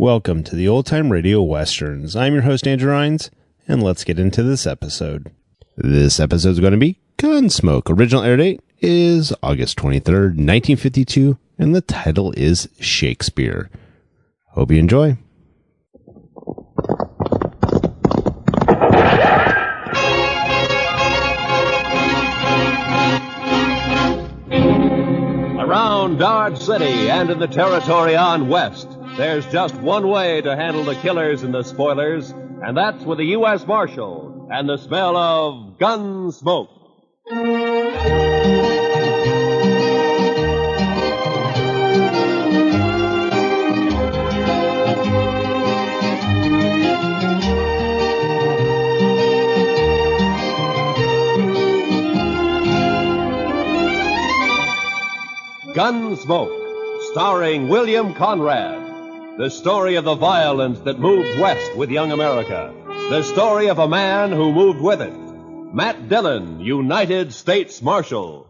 Welcome to the Old Time Radio Westerns. I'm your host, Andrew Rhynes, and let's get into this episode. This episode is going to be Gunsmoke. Original air date is August 23rd, 1952, and the title is Shakespeare. Hope you enjoy. Around Dodge City and in the territory on west, there's just one way to handle the killers and the spoilers, and that's with a U.S. Marshal and the smell of Gunsmoke. Gunsmoke, starring William Conrad. The story of the violence that moved west with young America. The story of a man who moved with it. Matt Dillon, United States Marshal.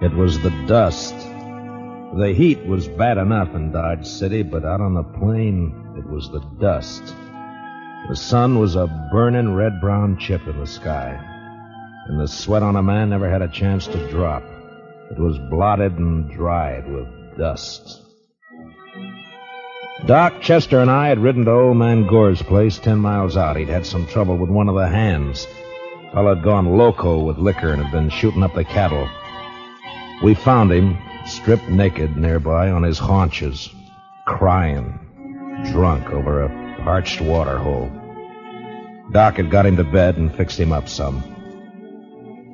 It was the dust. The heat was bad enough in Dodge City, but out on the plain, it was the dust. The sun was a burning red-brown chip in the sky, and the sweat on a man never had a chance to drop. It was blotted and dried with dust. Doc, Chester, and I had ridden to old man Gore's place 10 miles out. He'd had some trouble with one of the hands. The fellow had gone loco with liquor and had been shooting up the cattle. We found him, stripped naked nearby on his haunches, crying, drunk over a parched water hole. Doc had got him to bed and fixed him up some.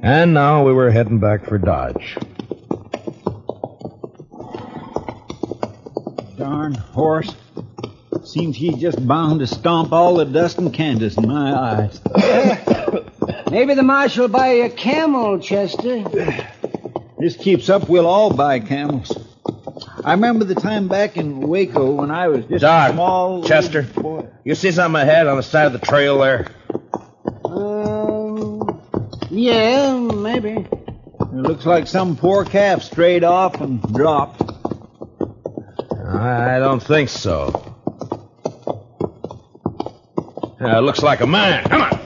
And now we were heading back for Dodge. Darn horse. Seems he's just bound to stomp all the dust in Kansas in my eyes. Maybe the marshal will buy you a camel, Chester. This keeps up, we'll all buy camels. I remember the time back in Waco when I was just Doc, a small... Chester, boy. You see something ahead on the side of the trail there? Yeah, maybe. It looks like some poor calf strayed off and dropped. I don't think so. It looks like a man. Come on.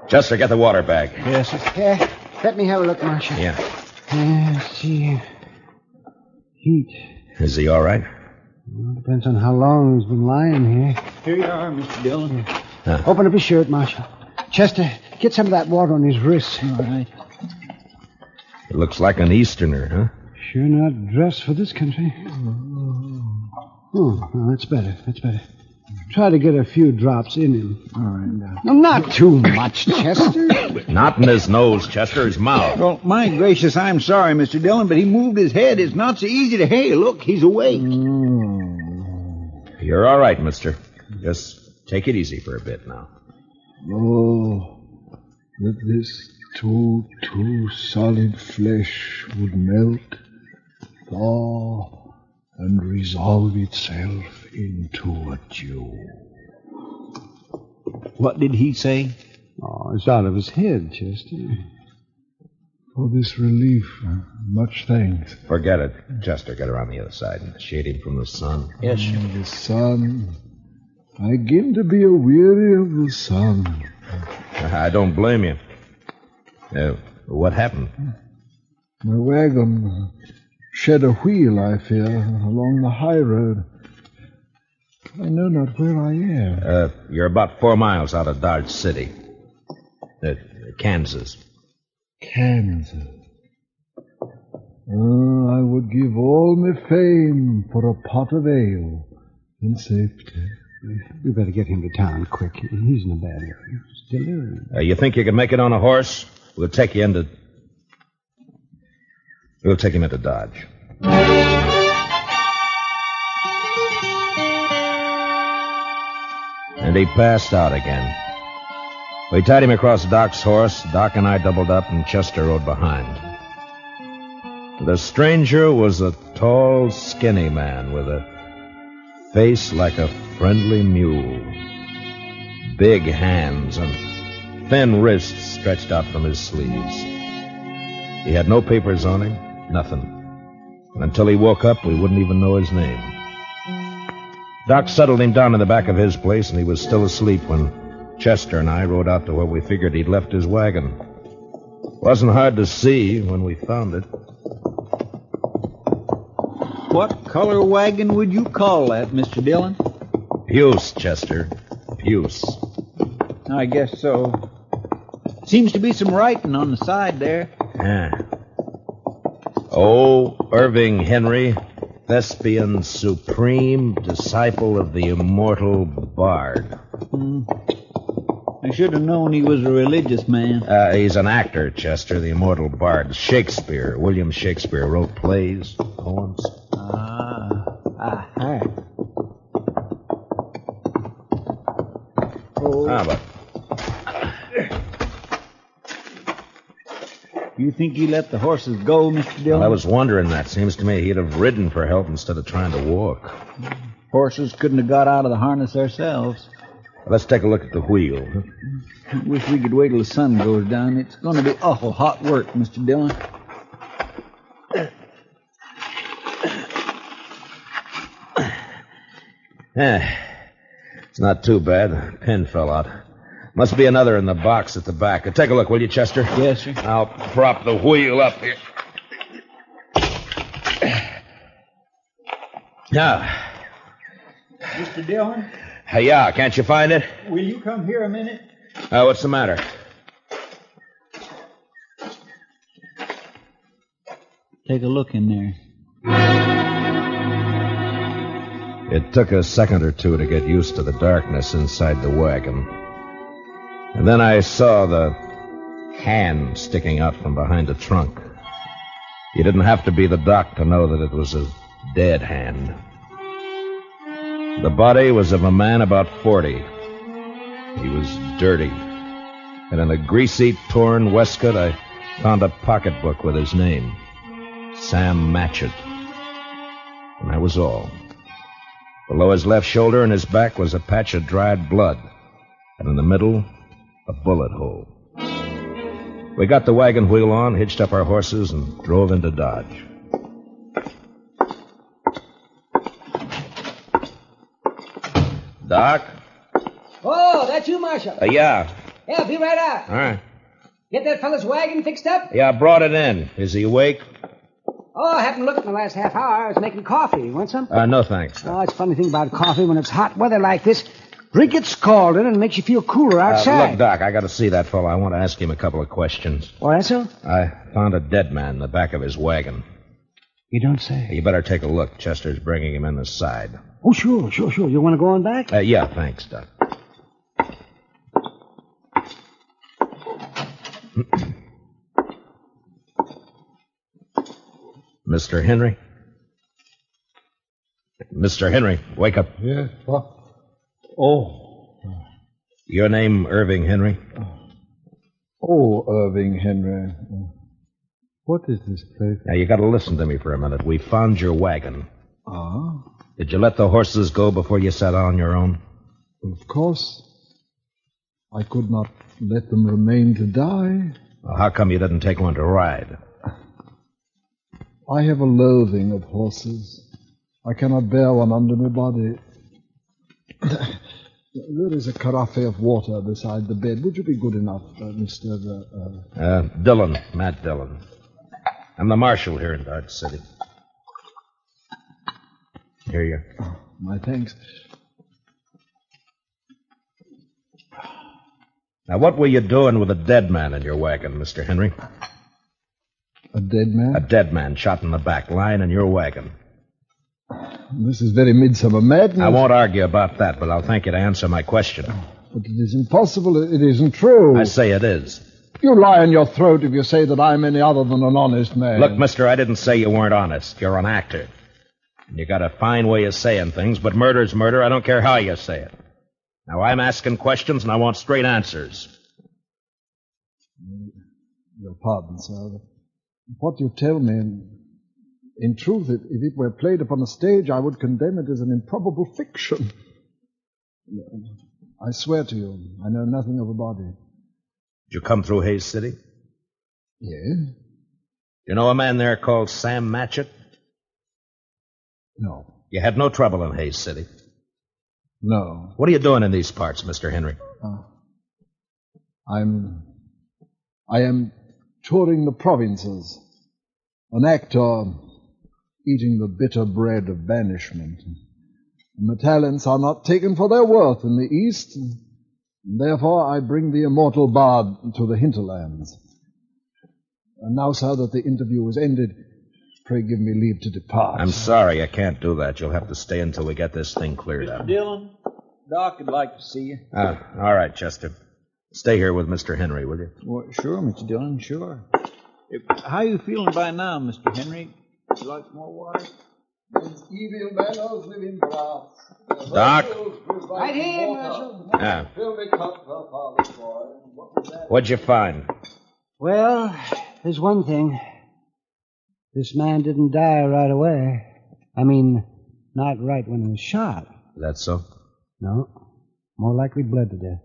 Chester, get the water bag. Yes, sir. Let me have a look, Marshal. Yeah. Let's see. Heat. Is he all right? Well, depends on how long he's been lying here. Here you are, Mr. Dillon. Open up his shirt, Marshal. Chester, get some of that water on his wrists. All right. It looks like an Easterner, huh? Sure not dressed for this country. Oh, well, that's better. That's better. Try to get a few drops in him. All right. No, not too much, Chester. Not in his nose, Chester, his mouth. Well, my gracious, I'm sorry, Mr. Dillon, but he moved his head. It's not so easy to... Hey, look, he's awake. You're all right, mister. Just take it easy for a bit now. Oh, that this too solid flesh would melt, thaw, and resolve itself into a dew. What did he say? Oh, it's out of his head, Chester. For this relief, much thanks. Forget it. Chester, get around the other side and shade him from the sun. Yes, The sun. I begin to be a-weary of the sun. I don't blame you. What happened? My wagon shed a wheel, I fear, along the high road. I know not where I am. You're about 4 miles out of Dodge City. Kansas. Kansas. Oh, I would give all my fame for a pot of ale in safety. We better get him to town quick. He's in a bad area. Delirium. You think you can make it on a horse? We'll take him into Dodge. And he passed out again. We tied him across Doc's horse. Doc and I doubled up, and Chester rode behind. The stranger was a tall, skinny man with a face like a friendly mule. Big hands and thin wrists stretched out from his sleeves. He had no papers on him, nothing. And until he woke up, we wouldn't even know his name. Doc settled him down in the back of his place, and he was still asleep when Chester and I rode out to where we figured he'd left his wagon. Wasn't hard to see when we found it. What color wagon would you call that, Mr. Dillon? Puce, Chester. Puce. I guess so. Seems to be some writing on the side there. Yeah. Oh, Irving Henry, Thespian supreme, disciple of the immortal bard. I should have known he was a religious man. He's an actor, Chester, the immortal bard. Shakespeare, William Shakespeare, wrote plays, poems. But You think he let the horses go, Mr. Dillon? I was wondering that. Seems to me he'd have ridden for help instead of trying to walk. Horses couldn't have got out of the harness themselves. Let's take a look at the wheel. Wish we could wait till the sun goes down. It's going to be awful hot work, Mr. Dillon. It's not too bad. The pin fell out. Must be another in the box at the back. Take a look, will you, Chester? Yes, sir. I'll prop the wheel up here. Now. Mr. Dillon? Yeah, can't you find it? Will you come here a minute? What's the matter? Take a look in there. It took a second or two to get used to the darkness inside the wagon. And then I saw the hand sticking out from behind the trunk. You didn't have to be the doc to know that it was a dead hand. The body was of a man about 40. He was dirty. And in a greasy, torn waistcoat, I found a pocketbook with his name. Sam Matchett. And that was all. Below his left shoulder and his back was a patch of dried blood. And in the middle, a bullet hole. We got the wagon wheel on, hitched up our horses, and drove into Dodge. Doc? Oh, that's you, Marshal. Yeah. Yeah, be right out. All right. Get that fella's wagon fixed up? Yeah, I brought it in. Is he awake? Oh, I haven't looked in the last half hour. I was making coffee. You want some? No, thanks. Doc. Oh, it's a funny thing about coffee when it's hot weather like this. Drink it scalding and it makes you feel cooler outside. Look, Doc, I got to see that fellow. I want to ask him a couple of questions. Oh, that's so? I found a dead man in the back of his wagon. You don't say. You better take a look. Chester's bringing him in the side. Oh, sure. You want to go on back? Yeah, thanks, Doc. Mr. Henry? Mr. Henry, wake up. Yes, what? Oh. Your name, Irving Henry? Oh, Irving Henry. What is this place? Now, you got to listen to me for a minute. We found your wagon. Ah? Did you let the horses go before you sat on your own? Of course. I could not let them remain to die. Well, how come you didn't take one to ride? I have a loathing of horses. I cannot bear one under my body. There is a carafe of water beside the bed. Would you be good enough, Mr. Dillon, Matt Dillon. I'm the marshal here in Dodge City. Here you are. Oh, my thanks. Now, what were you doing with a dead man in your wagon, Mr. Henry? A dead man? A dead man shot in the back, lying in your wagon. This is very midsummer madness. I won't argue about that, but I'll thank you to answer my question. But it is impossible. It isn't true. I say it is. You lie in your throat if you say that I'm any other than an honest man. Look, mister, I didn't say you weren't honest. You're an actor. You got a fine way of saying things, but murder's murder. I don't care how you say it. Now, I'm asking questions, and I want straight answers. Your pardon, sir. What you tell me, in truth, if it were played upon a stage, I would condemn it as an improbable fiction. I swear to you, I know nothing of a body. Did you come through Hayes City? Yes? You know a man there called Sam Matchett? No. You had no trouble in Hayes City? No. What are you doing in these parts, Mr. Henry? I am touring the provinces. An actor eating the bitter bread of banishment. My talents are not taken for their worth in the East, and therefore I bring the immortal bard to the hinterlands. And now, sir, that the interview is ended, pray give me leave to depart. I'm sorry, I can't do that. You'll have to stay until we get this thing cleared up. Mr. Dillon, Doc would like to see you. All right, Chester. Stay here with Mr. Henry, will you? Well, sure, Mr. Dillon, sure. How you feeling by now, Mr. Henry? Would you like more water? These evil bellows live in drafts. Doc? Right here, Marshal. Yeah. Fill me cup, father's boy. What was that? What'd you find? Well, there's one thing. This man didn't die right away. I mean, not right when he was shot. Is that so? No. More likely bled to death.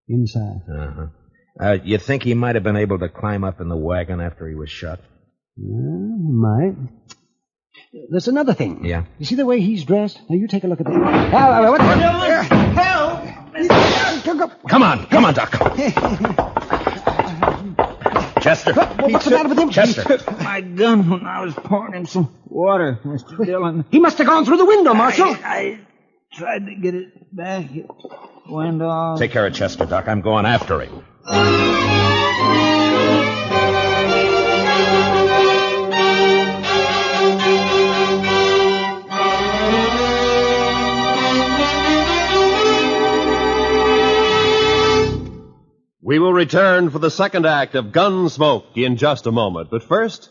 Inside. You think he might have been able to climb up in the wagon after he was shot? Might. There's another thing. Yeah? You see the way he's dressed? Now, you take a look at that. What the hell? Come on, Doc. Chester. What's the matter with him? Chester. He took my gun when I was pouring him some water, Mr. Dillon. He must have gone through the window, Marshal. I tried to get it back. It went off. Take care of Chester, Doc. I'm going after him. We will return for the second act of Gunsmoke in just a moment. But first,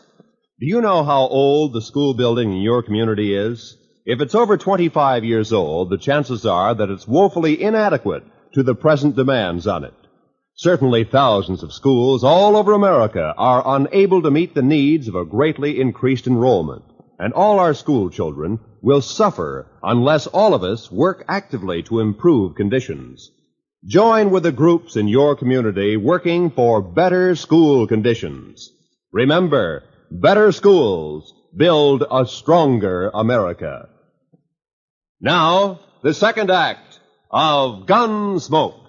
do you know how old the school building in your community is? If it's over 25 years old, the chances are that it's woefully inadequate to the present demands on it. Certainly thousands of schools all over America are unable to meet the needs of a greatly increased enrollment. And all our school children will suffer unless all of us work actively to improve conditions. Join with the groups in your community working for better school conditions. Remember, better schools build a stronger America. Now, the second act of Gunsmoke.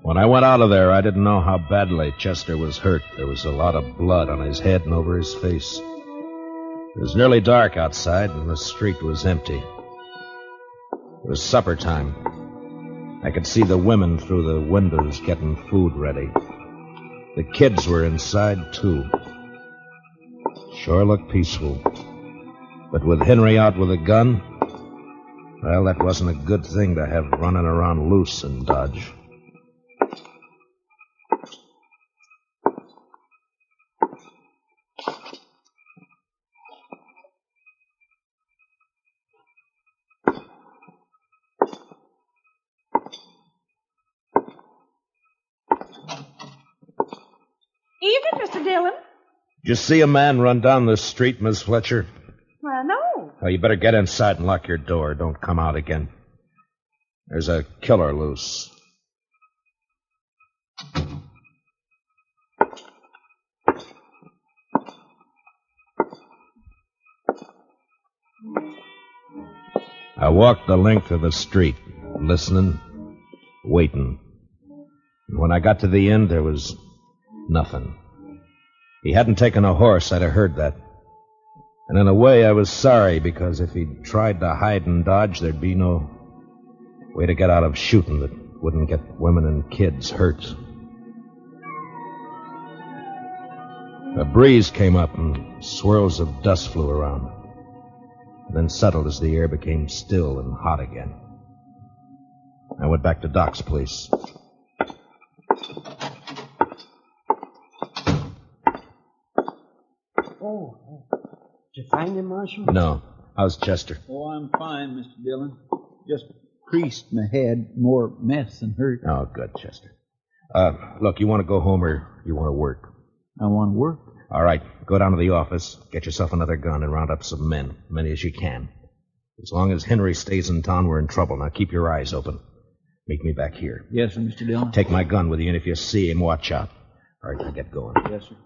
When I went out of there, I didn't know how badly Chester was hurt. There was a lot of blood on his head and over his face. It was nearly dark outside, and the street was empty. It was supper time. I could see the women through the windows getting food ready. The kids were inside, too. Sure looked peaceful. But with Henry out with a gun, well, that wasn't a good thing to have running around loose in Dodge. Evening, Mr. Dillon. Did you see a man run down the street, Miss Fletcher? Well, no. Oh, you better get inside and lock your door. Don't come out again. There's a killer loose. I walked the length of the street, listening, waiting. And when I got to the end, there was nothing. He hadn't taken a horse, I'd have heard that. And in a way, I was sorry, because if he'd tried to hide and dodge, there'd be no way to get out of shooting that wouldn't get women and kids hurt. A breeze came up and swirls of dust flew around, and then settled as the air became still and hot again. I went back to Doc's place. Oh, did you find him, Marshal? No. How's Chester? Oh, I'm fine, Mr. Dillon. Just creased my head. More mess than hurt. Oh, good, Chester. Look, you want to go home or you want to work? I want to work. All right, go down to the office, get yourself another gun, and round up some men, many as you can. As long as Henry stays in town, we're in trouble. Now keep your eyes open. Meet me back here. Yes, sir, Mr. Dillon. Take my gun with you, and if you see him, watch out. All right, now get going. Yes, sir.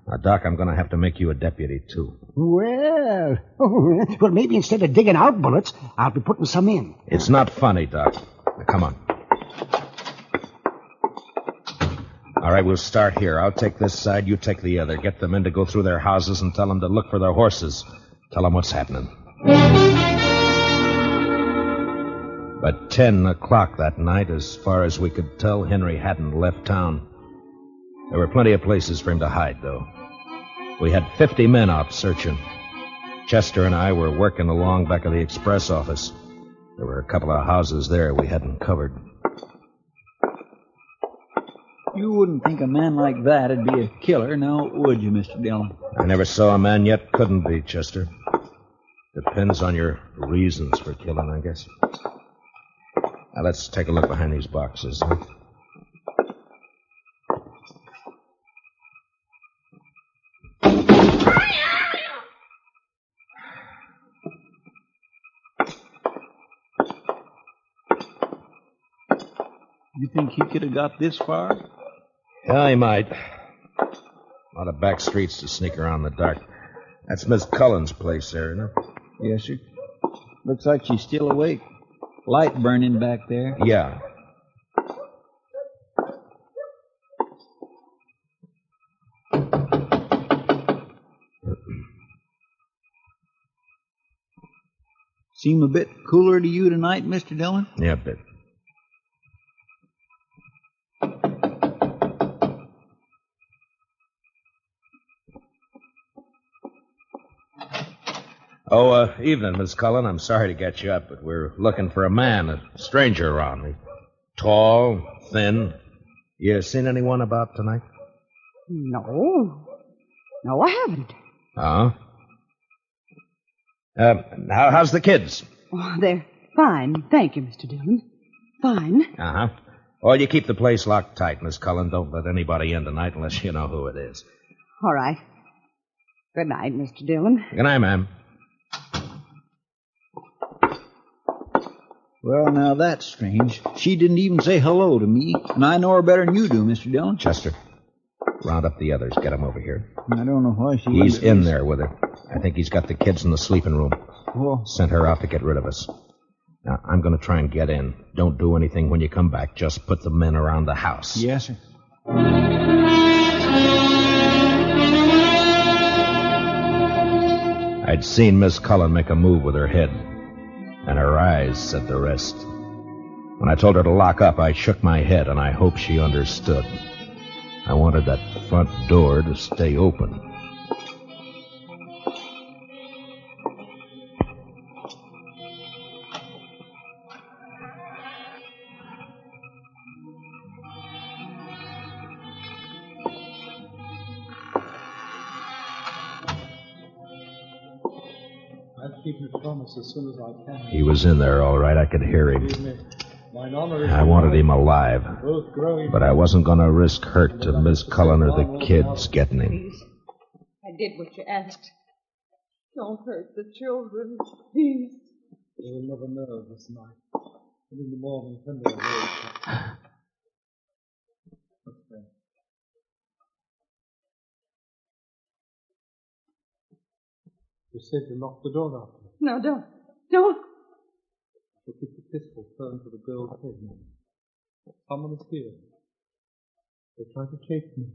Now, Doc, I'm going to have to make you a deputy, too. Well, maybe instead of digging out bullets, I'll be putting some in. It's not funny, Doc. Now, come on. All right, we'll start here. I'll take this side, you take the other. Get the men to go through their houses and tell them to look for their horses. Tell them what's happening. But 10 o'clock that night, as far as we could tell, Henry hadn't left town. There were plenty of places for him to hide, though. We had 50 men out searching. Chester and I were working along back of the express office. There were a couple of houses there we hadn't covered. You wouldn't think a man like that would be a killer, now would you, Mr. Dillon? I never saw a man yet couldn't be, Chester. Depends on your reasons for killing, I guess. Now, let's take a look behind these boxes, huh? You think he could have got this far? Yeah, he might. A lot of back streets to sneak around in the dark. That's Miss Cullen's place there, isn't it? Yes, sir. Looks like she's still awake. Light burning back there. Yeah. Seem a bit cooler to you tonight, Mr. Dillon? Yeah, a bit. Oh, evening, Miss Cullen. I'm sorry to get you up, but we're looking for a man, a stranger around. He's tall, thin. You seen anyone about tonight? No. No, I haven't. How's the kids? Oh, they're fine. Thank you, Mr. Dillon. Fine. Uh-huh. Well, you keep the place locked tight, Miss Cullen. Don't let anybody in tonight unless you know who it is. All right. Good night, Mr. Dillon. Good night, ma'am. Well, now that's strange. She didn't even say hello to me, and I know her better than you do, Mr. Dillon. Chester, round up the others. Get them over here. I don't know why she... He's in there with her. I think he's got the kids in the sleeping room. Oh. Sent her out to get rid of us. Now, I'm going to try and get in. Don't do anything when you come back. Just put the men around the house. Yes, sir. I'd seen Miss Cullen make a move with her head, and her eyes said the rest. When I told her to lock up, I shook my head, and I hoped she understood. I wanted that front door to stay open. I'll keep your promise as soon as I can. He was in there, all right. I could hear him. I wanted him alive, but I wasn't going to risk hurt to Miss Cullen or the kids getting him. Please. I did what you asked. Don't hurt the children, please. They will never know this night. And in the morning, when they awake. What's that? You said you locked the door after me. No, don't. Don't. So keep the pistol turned to the girl's head now. Someone is here. They try to chase me.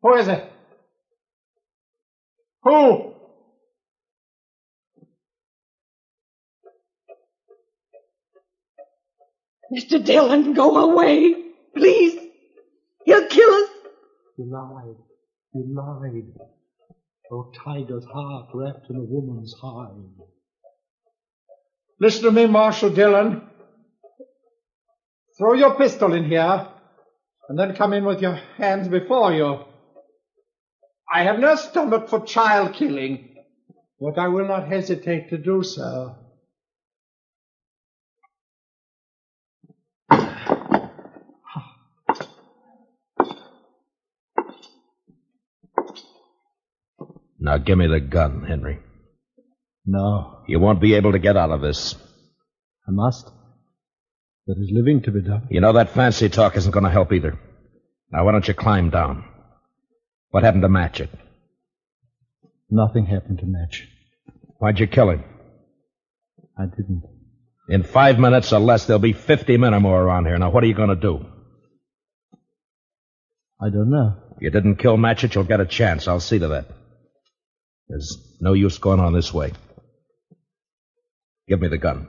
Who is it? Who? Mr. Dillon, go away. Please. He'll kill us. You lied. You lied. Oh, tiger's heart wrapped in a woman's hide. Listen to me, Marshal Dillon. Throw your pistol in here, and then come in with your hands before you. I have no stomach for child killing, but I will not hesitate to do so. Now give me the gun, Henry. No, You won't be able to get out of this. I must. There is living to be done. You know that fancy talk isn't going to help either. Now, why don't you climb down? What happened to Matchett? Nothing happened to Match. Why'd you kill him? I didn't. In 5 minutes or less, there'll be 50 men or more around here. Now, what are you going to do? I don't know. You didn't kill Matchett, you'll get a chance. I'll see to that. There's no use going on this way. Give me the gun.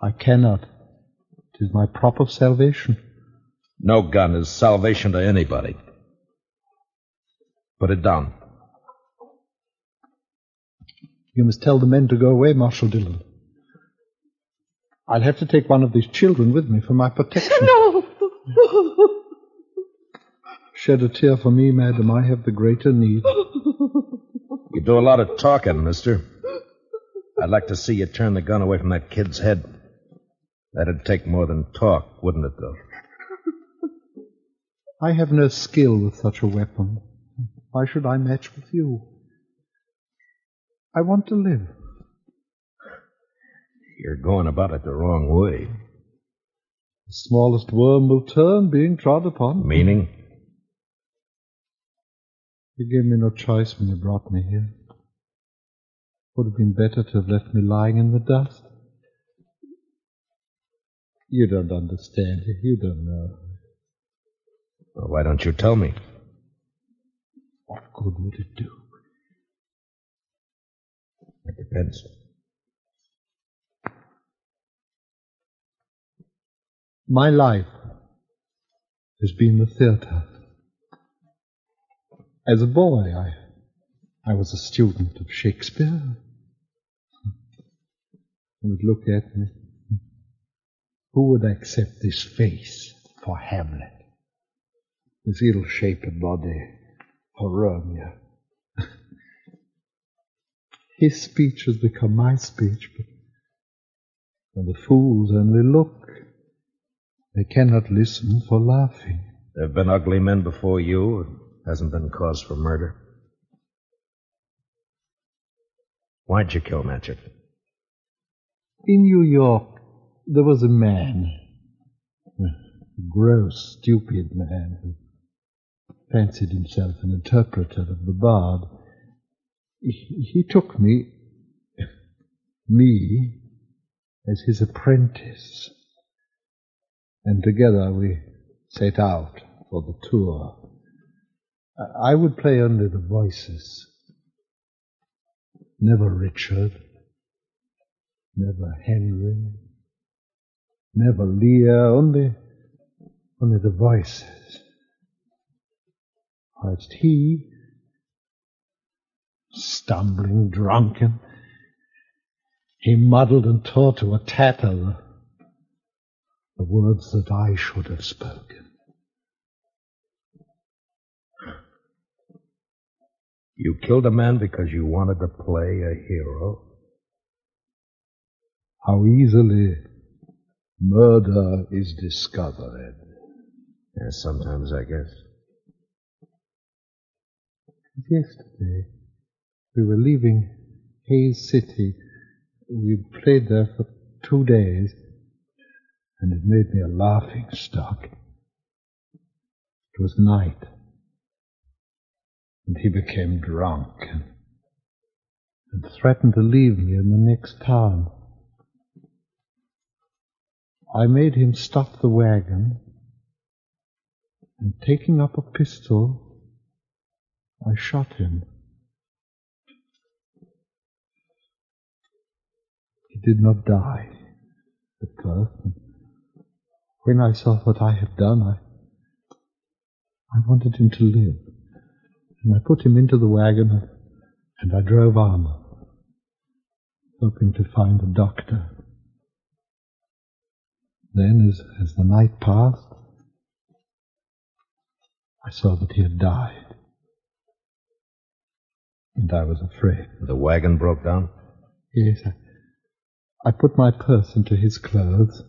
I cannot. It is my prop of salvation. No gun is salvation to anybody. Put it down. You must tell the men to go away, Marshal Dillon. I'll have to take one of these children with me for my protection. No. Shed a tear for me, madam. I have the greater need. You do a lot of talking, mister. I'd like to see you turn the gun away from that kid's head. That'd take more than talk, wouldn't it, though? I have no skill with such a weapon. Why should I match with you? I want to live. You're going about it the wrong way. The smallest worm will turn, being trod upon. Meaning? You gave me no choice when you brought me here. Would have been better to have left me lying in the dust. You don't understand. You don't know. Well, why don't you tell me? What good would it do? It depends. My life has been the theater. As a boy, I was a student of Shakespeare. You would look at me. Who would accept this face for Hamlet? This ill-shaped body for Romeo? His speech has become my speech, but the fools only look. They cannot listen for laughing. There have been ugly men before you. It hasn't been cause for murder. Why'd you kill Matchett? In New York, there was a man, a gross, stupid man, who fancied himself an interpreter of the bard. He took me, as his apprentice, and together we set out for the tour. I would play only the voices. Never Richard, never Henry, never Lear, only the voices. Whilst he, stumbling, drunken, he muddled and tore to a tatter the words that I should have spoken. You killed a man because you wanted to play a hero? How easily murder is discovered. Yes, sometimes, I guess. Yesterday, we were leaving Hayes City. We played there for 2 days, and it made me a laughing stock. It was night, and he became drunk and threatened to leave me in the next town. I made him stop the wagon, and taking up a pistol, I shot him. He did not die at first. When I saw what I had done, I wanted him to live. And I put him into the wagon and I drove on, hoping to find a doctor. Then, as the night passed, I saw that he had died. And I was afraid. The wagon broke down? Yes, I put my purse into his clothes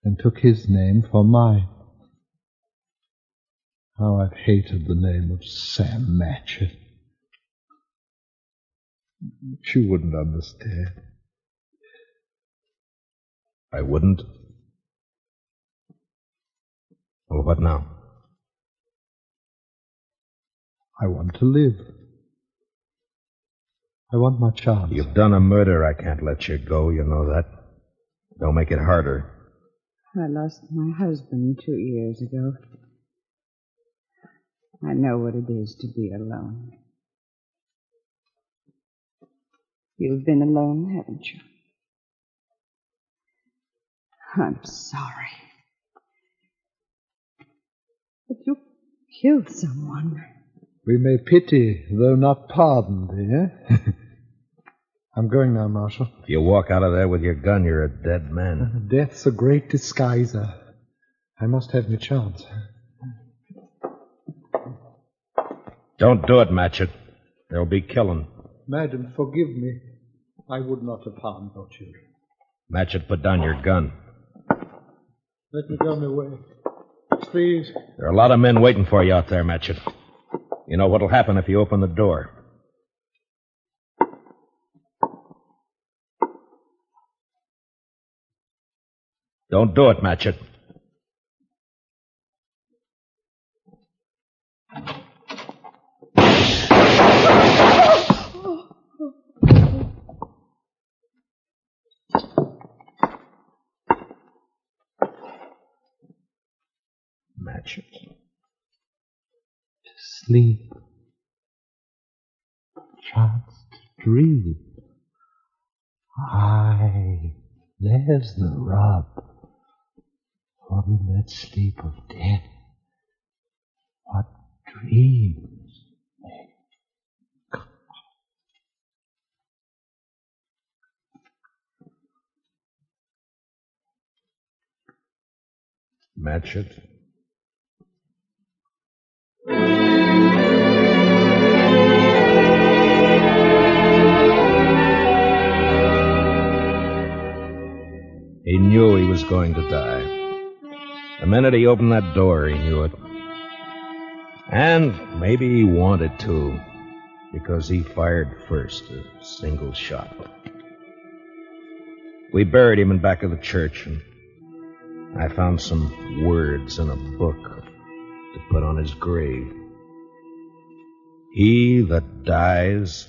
and took his name for mine. How I've hated the name of Sam Matchett. But you wouldn't understand. I wouldn't? Well, what now? I want to live. I want my chance. You've done a murder. I can't let you go. You know that. Don't make it harder. I lost my husband 2 years ago. I know what it is to be alone. You've been alone, haven't you? I'm sorry. But you killed someone. We may pity, though not pardon, dear. I'm going now, Marshal. If you walk out of there with your gun, you're a dead man. Death's a great disguiser. I must have my chance. Don't do it, Matchett. There'll be killing. Madam, forgive me. I would not have harmed your children. Matchett, put down your gun. Let me go my way. Please. There are a lot of men waiting for you out there, Matchett. You know what'll happen if you open the door. Don't do it, Matchett. Matchett. To sleep. Chance to dream. Aye, there's the rub. For in that sleep of death, what dreams may come. Matchett. He knew he was going to die. The minute he opened that door, he knew it. And maybe he wanted to, because he fired first, a single shot. We buried him in back of the church, and I found some words in a book to put on his grave. He that dies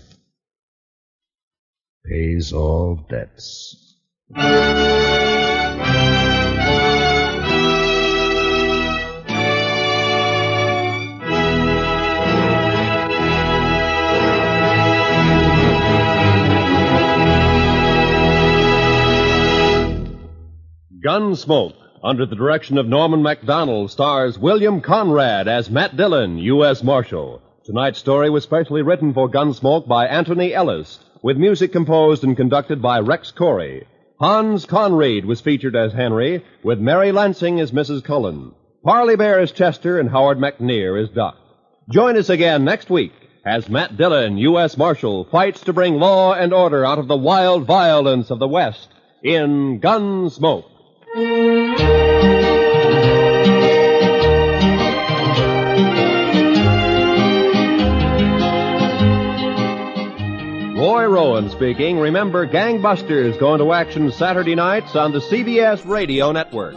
pays all debts. Gunsmoke, under the direction of Norman Macdonnell, stars William Conrad as Matt Dillon, U.S. Marshal. Tonight's story was specially written for Gunsmoke by Antony Ellis, with music composed and conducted by Rex Koury. Hans Conried was featured as Henry, with Mary Lansing as Mrs. Cullen. Parley Baer as Chester, and Howard McNear as Duck. Join us again next week as Matt Dillon, U.S. Marshal, fights to bring law and order out of the wild violence of the West in Gunsmoke. Roy Rowan speaking. Remember, Gangbusters going to action Saturday nights on the CBS Radio Network.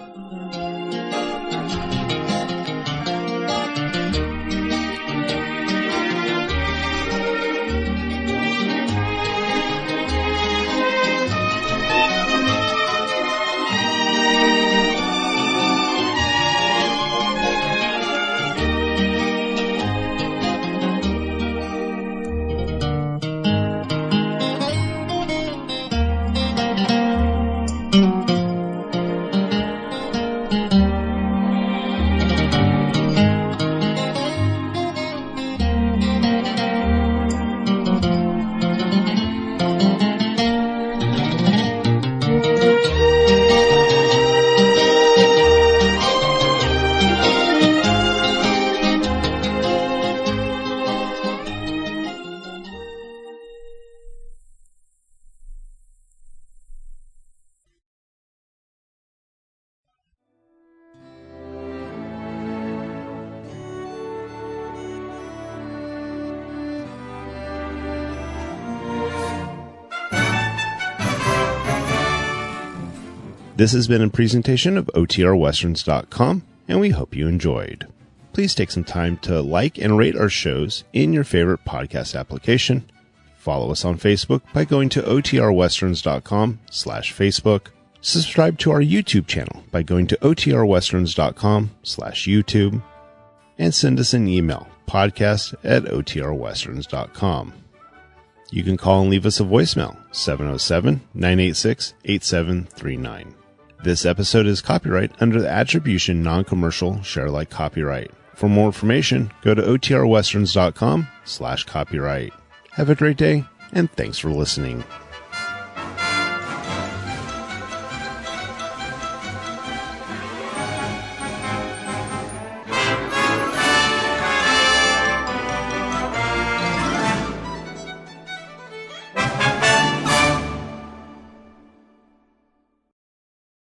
This has been a presentation of OTRWesterns.com, and we hope you enjoyed. Please take some time to like and rate our shows in your favorite podcast application. Follow us on Facebook by going to OTRWesterns.com/Facebook. Subscribe to our YouTube channel by going to OTRWesterns.com/YouTube. And send us an email, podcast@OTRWesterns.com. You can call and leave us a voicemail, 707-986-8739. This episode is copyright under the Attribution Non-Commercial Share Alike Copyright. For more information, go to OTRWesterns.com/copyright. Have a great day, and thanks for listening.